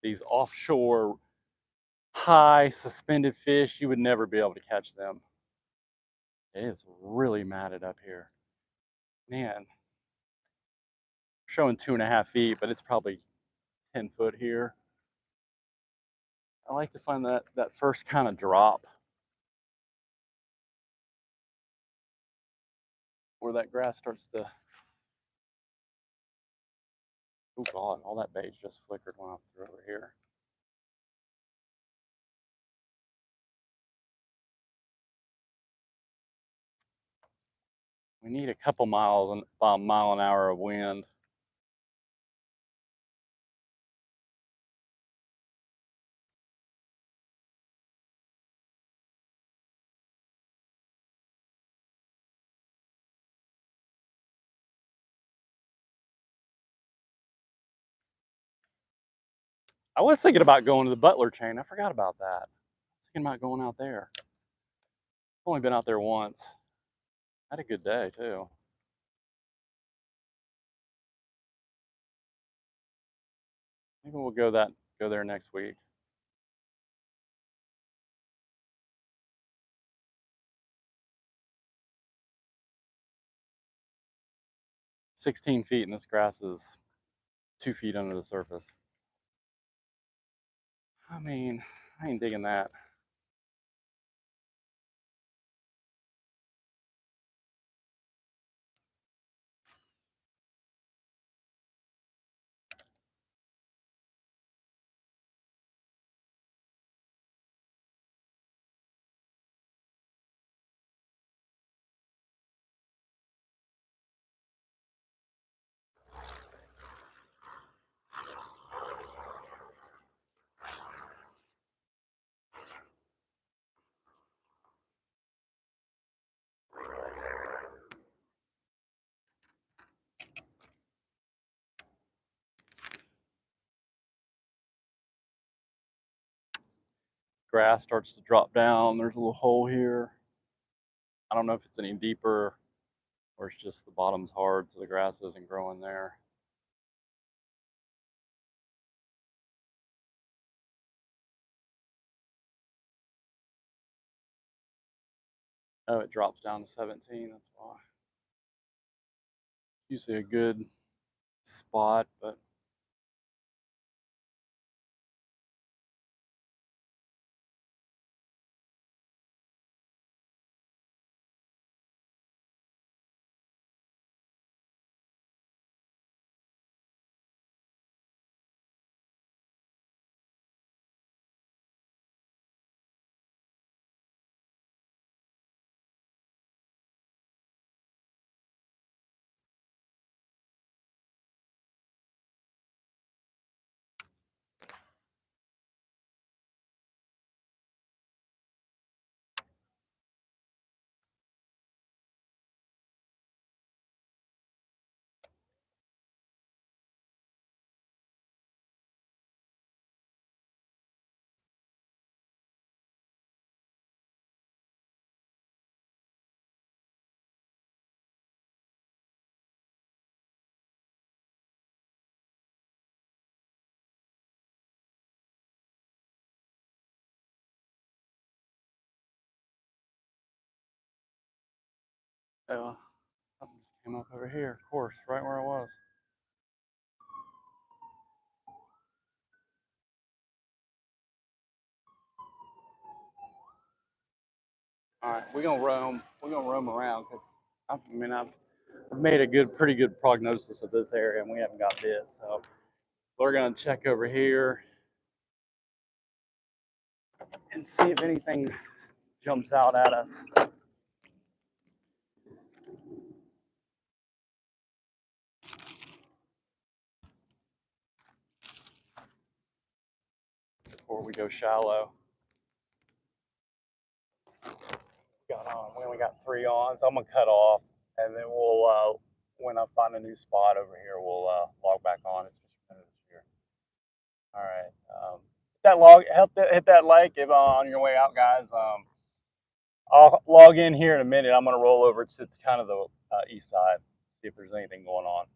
These offshore high suspended fish, you would never be able to catch them. It is really matted up here. Man, showing 2.5 feet, but it's probably 10 foot here. I like to find that first kind of drop where that grass starts to, oh God, all that bait just flickered when I threw over here. We need a couple miles and about a mile an hour of wind. I was thinking about going to the Butler chain. I forgot about that. I was thinking about going out there. I've only been out there once. Had a good day too. Maybe we'll go there next week. "16 feet and this grass is 2 feet under the surface." I mean, I ain't digging that. Grass starts to drop down. There's a little hole here. I don't know if it's any deeper or it's just the bottom's hard so the grass isn't growing there. Oh, it drops down to 17. That's why. Usually a good spot, but So something just came up over here, of course, right where I was. All right, we're gonna roam. We're gonna roam around because I've made a pretty good prognosis of this area, and we haven't got bit. So we're gonna check over here and see if anything jumps out at us. Before we go shallow. We only got 3 on, so I'm gonna cut off, and then we'll when I find a new spot over here, we'll log back on. It's just here. All right. That log, hit that like if on your way out, guys. I'll log in here in a minute. I'm gonna roll over to kind of the east side, see if there's anything going on.